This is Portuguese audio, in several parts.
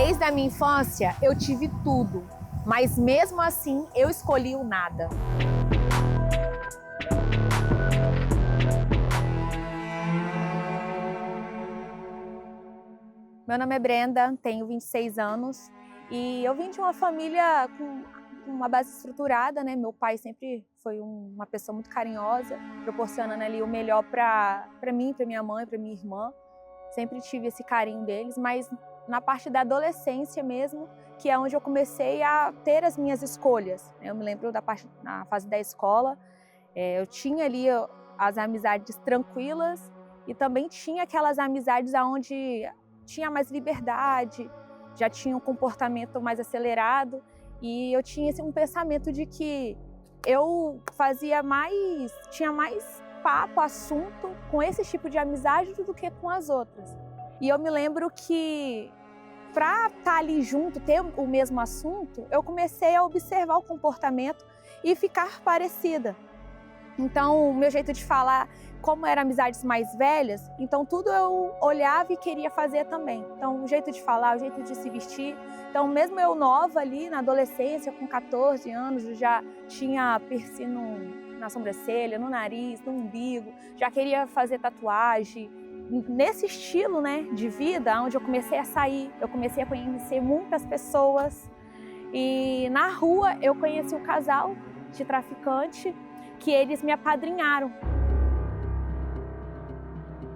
Desde a minha infância, eu tive tudo, mas mesmo assim, eu escolhi o nada. Meu nome é Brenda, tenho 26 anos e eu vim de uma família com uma base estruturada, né? Meu pai sempre foi uma pessoa muito carinhosa, proporcionando ali o melhor para mim, para minha mãe, para minha irmã. Sempre tive esse carinho deles, mas na parte da adolescência mesmo, que é onde eu comecei a ter as minhas escolhas. Eu me lembro na fase da escola, eu tinha ali as amizades tranquilas e também tinha aquelas amizades onde tinha mais liberdade, já tinha um comportamento mais acelerado e eu tinha um pensamento de que eu tinha mais papo, assunto com esse tipo de amizade do que com as outras. E eu me lembro que para estar ali junto, ter o mesmo assunto, eu comecei a observar o comportamento e ficar parecida. Então, o meu jeito de falar, como eram amizades mais velhas, então tudo eu olhava e queria fazer também. Então, o jeito de falar, o jeito de se vestir. Então, mesmo eu nova ali, na adolescência, com 14 anos, eu já tinha piercing na sobrancelha, no nariz, no umbigo, já queria fazer tatuagem. Nesse estilo, né, de vida, onde eu comecei a sair, eu comecei a conhecer muitas pessoas. E na rua eu conheci um casal de traficante que eles me apadrinharam.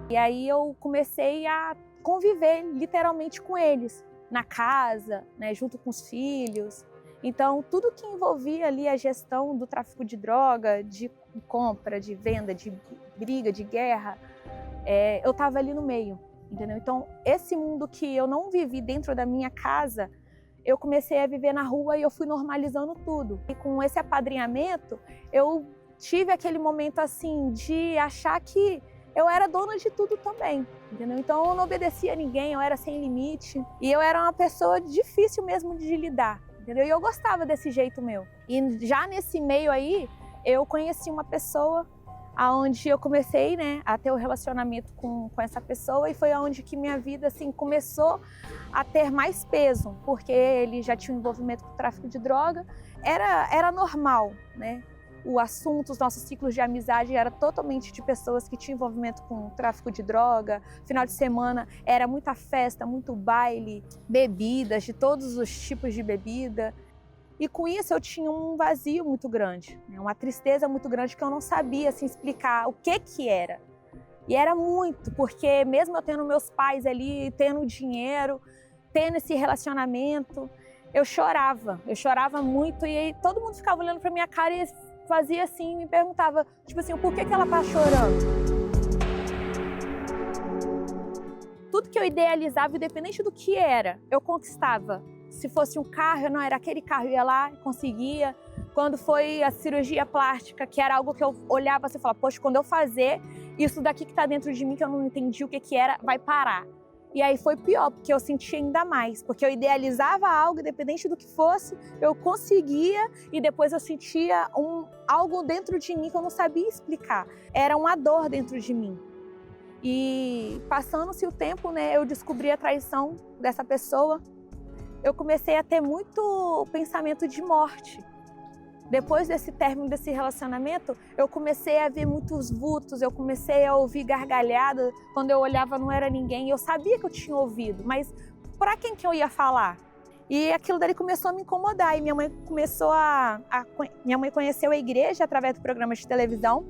E aí eu comecei a conviver literalmente com eles, na casa, né, junto com os filhos. Então, tudo que envolvia ali a gestão do tráfico de droga, de compra, de venda, de briga, de guerra, eu estava ali no meio, entendeu? Então, esse mundo que eu não vivi dentro da minha casa, eu comecei a viver na rua e eu fui normalizando tudo. E com esse apadrinhamento, eu tive aquele momento assim de achar que eu era dona de tudo também, entendeu? Então eu não obedecia a ninguém, eu era sem limite e eu era uma pessoa difícil mesmo de lidar, entendeu? E eu gostava desse jeito meu. E já nesse meio aí, eu conheci uma pessoa aonde eu comecei, né, a ter um relacionamento com essa pessoa e foi aonde que minha vida assim começou a ter mais peso, porque ele já tinha um envolvimento com o tráfico de droga, era normal, né? O assunto, os nossos ciclos de amizade era totalmente de pessoas que tinham envolvimento com tráfico de droga. Final de semana era muita festa, muito baile, bebidas, de todos os tipos de bebida. E com isso eu tinha um vazio muito grande, né? Uma tristeza muito grande que eu não sabia assim, explicar o que era. E era muito, porque mesmo eu tendo meus pais ali, tendo dinheiro, tendo esse relacionamento, eu chorava muito e aí todo mundo ficava olhando pra minha cara e fazia assim, me perguntava, tipo assim, por que ela tá chorando? Tudo que eu idealizava, independente do que era, eu conquistava. Se fosse um carro, não era aquele carro, eu ia lá e conseguia. Quando foi a cirurgia plástica, que era algo que eu olhava assim e falava, poxa, quando eu fazer isso daqui que tá dentro de mim, que eu não entendi o que era, vai parar. E aí foi pior, porque eu sentia ainda mais, porque eu idealizava algo, independente do que fosse, eu conseguia e depois eu sentia algo dentro de mim que eu não sabia explicar. Era uma dor dentro de mim. E passando-se o tempo, né, eu descobri a traição dessa pessoa, eu comecei a ter muito pensamento de morte. Depois desse término desse relacionamento, eu comecei a ver muitos vultos, eu comecei a ouvir gargalhada. Quando eu olhava não era ninguém, eu sabia que eu tinha ouvido, mas para quem que eu ia falar? E aquilo dali começou a me incomodar e minha mãe minha mãe conheceu a igreja através do programa de televisão,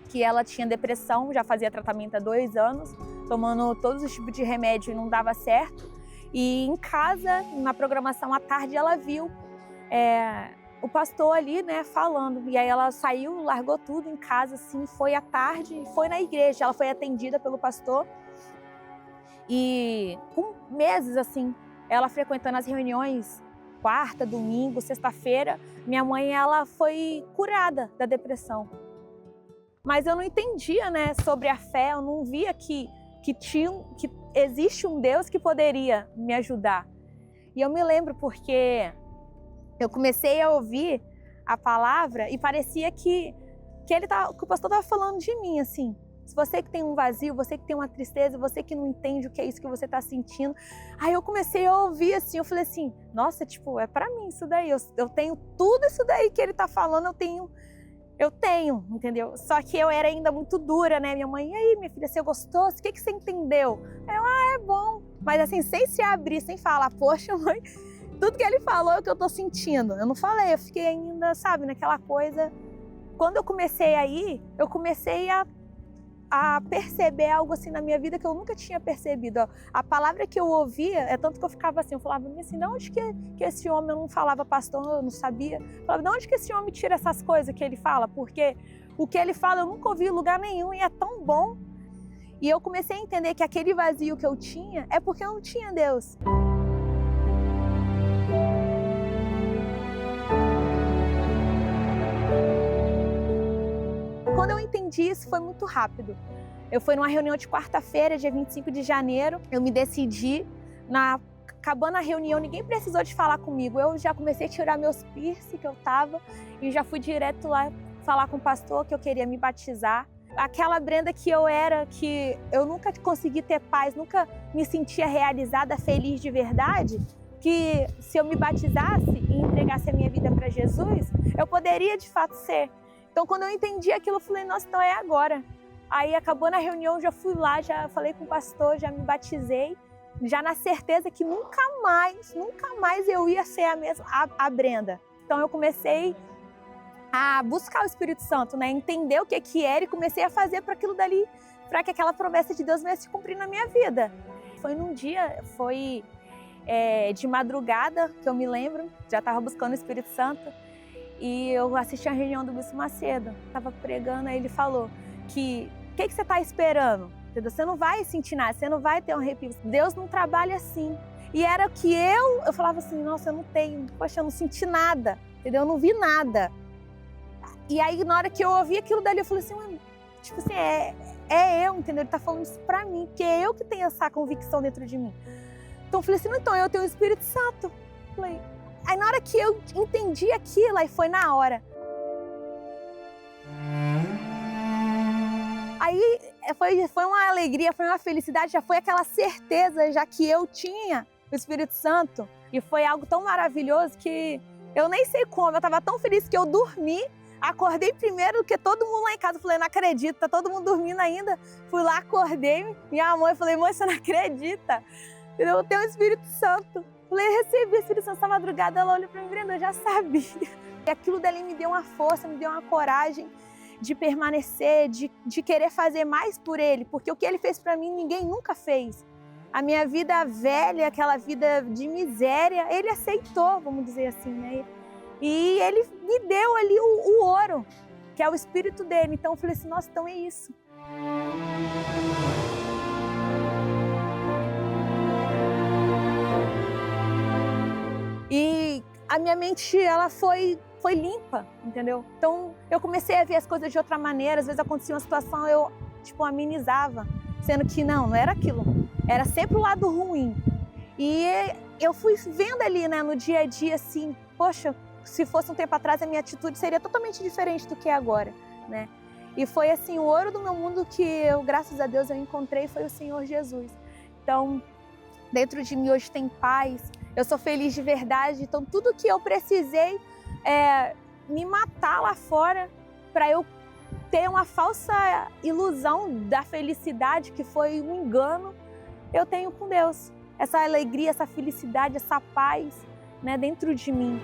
que ela tinha depressão, já fazia tratamento há 2 anos, tomando todos os tipos de remédio e não dava certo. E em casa, na programação à tarde, ela viu o pastor ali, né, falando. E aí ela saiu, largou tudo em casa, assim, foi à tarde e foi na igreja. Ela foi atendida pelo pastor. E com meses, assim, ela frequentando as reuniões, quarta, domingo, sexta-feira, minha mãe, ela foi curada da depressão. Mas eu não entendia, né, sobre a fé, eu não via que existe um Deus que poderia me ajudar. E eu me lembro porque eu comecei a ouvir a palavra e parecia que o pastor estava falando de mim, assim. Se você que tem um vazio, você que tem uma tristeza, você que não entende o que é isso que você está sentindo. Aí eu comecei a ouvir assim, eu falei assim, nossa, tipo, é para mim isso daí. Eu tenho tudo isso daí que ele está falando, eu tenho, entendeu? Só que eu era ainda muito dura, né? Minha mãe, e aí, minha filha, você gostou? O que você entendeu? Eu, é bom. Mas assim, sem se abrir, sem falar, poxa, mãe, tudo que ele falou é o que eu tô sentindo. Eu não falei, eu fiquei ainda, sabe, naquela coisa. Quando eu comecei a ir, eu comecei a perceber algo assim na minha vida que eu nunca tinha percebido. A palavra que eu ouvia, é tanto que eu ficava assim, eu falava assim, de onde que esse homem, eu não falava pastor, eu não sabia. Eu falava, de onde que esse homem tira essas coisas que ele fala? Porque o que ele fala eu nunca ouvi em lugar nenhum e é tão bom. E eu comecei a entender que aquele vazio que eu tinha é porque eu não tinha Deus. Quando eu entendi isso, foi muito rápido. Eu fui numa reunião de quarta-feira, dia 25 de janeiro, eu me decidi, acabando a reunião, ninguém precisou de falar comigo, eu já comecei a tirar meus piercing que eu tava e já fui direto lá falar com o pastor que eu queria me batizar. Aquela Brenda que eu era, que eu nunca consegui ter paz, nunca me sentia realizada, feliz de verdade, que se eu me batizasse e entregasse a minha vida para Jesus, eu poderia de fato ser. Então, quando eu entendi aquilo, eu falei, nossa, então é agora. Aí, acabou na reunião, já fui lá, já falei com o pastor, já me batizei, já na certeza que nunca mais eu ia ser a Brenda. Então, eu comecei a buscar o Espírito Santo, né? Entender o que era e comecei a fazer para aquilo dali, para que aquela promessa de Deus viesse se cumprir na minha vida. Foi num dia, de madrugada, que eu me lembro, já estava buscando o Espírito Santo, e eu assisti a reunião do Bispo Macedo, estava pregando, aí ele falou que o que você está esperando? Entendeu? Você não vai sentir nada, você não vai ter um arrepio. Deus não trabalha assim. E era que eu falava assim, nossa, eu não tenho, poxa, eu não senti nada, entendeu? Eu não vi nada. E aí, na hora que eu ouvi aquilo dali, eu falei assim, tipo assim, é eu, entendeu? Ele tá falando isso pra mim, porque é eu que tenho essa convicção dentro de mim. Então eu falei assim, então eu tenho o Espírito Santo. Falei. Aí na hora que eu entendi aquilo, aí foi na hora. Aí foi uma alegria, foi uma felicidade, já foi aquela certeza, já que eu tinha o Espírito Santo. E foi algo tão maravilhoso que eu nem sei como, eu estava tão feliz que eu dormi, acordei primeiro do que todo mundo lá em casa. Eu falei, não acredito, tá todo mundo dormindo ainda. Fui lá, acordei, minha mãe, falei, mãe, você não acredita? Eu tenho o Espírito Santo. Falei, recebi o Espírito Santo essa madrugada, ela olhou para mim, Brenda, eu já sabia. E aquilo dali me deu uma força, me deu uma coragem de permanecer, de querer fazer mais por Ele, porque o que Ele fez para mim, ninguém nunca fez. A minha vida velha, aquela vida de miséria, Ele aceitou, vamos dizer assim, né? E Ele me deu ali o ouro, que é o Espírito dele. Então eu falei assim, nossa, então é isso. E a minha mente, ela foi limpa, entendeu? Então, eu comecei a ver as coisas de outra maneira. Às vezes acontecia uma situação, eu, amenizava, sendo que não era aquilo. Era sempre o lado ruim. E eu fui vendo ali, né, no dia a dia, assim, poxa, se fosse um tempo atrás, a minha atitude seria totalmente diferente do que é agora, né? E foi, assim, o ouro do meu mundo que eu, graças a Deus, eu encontrei, foi o Senhor Jesus. Então, dentro de mim hoje tem paz, eu sou feliz de verdade. Então, tudo que eu precisei me matar lá fora para eu ter uma falsa ilusão da felicidade, que foi um engano, eu tenho com Deus. Essa alegria, essa felicidade, essa paz, né, dentro de mim.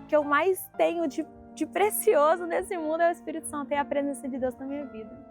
O que eu mais tenho de precioso nesse mundo é o Espírito Santo e a presença de Deus na minha vida.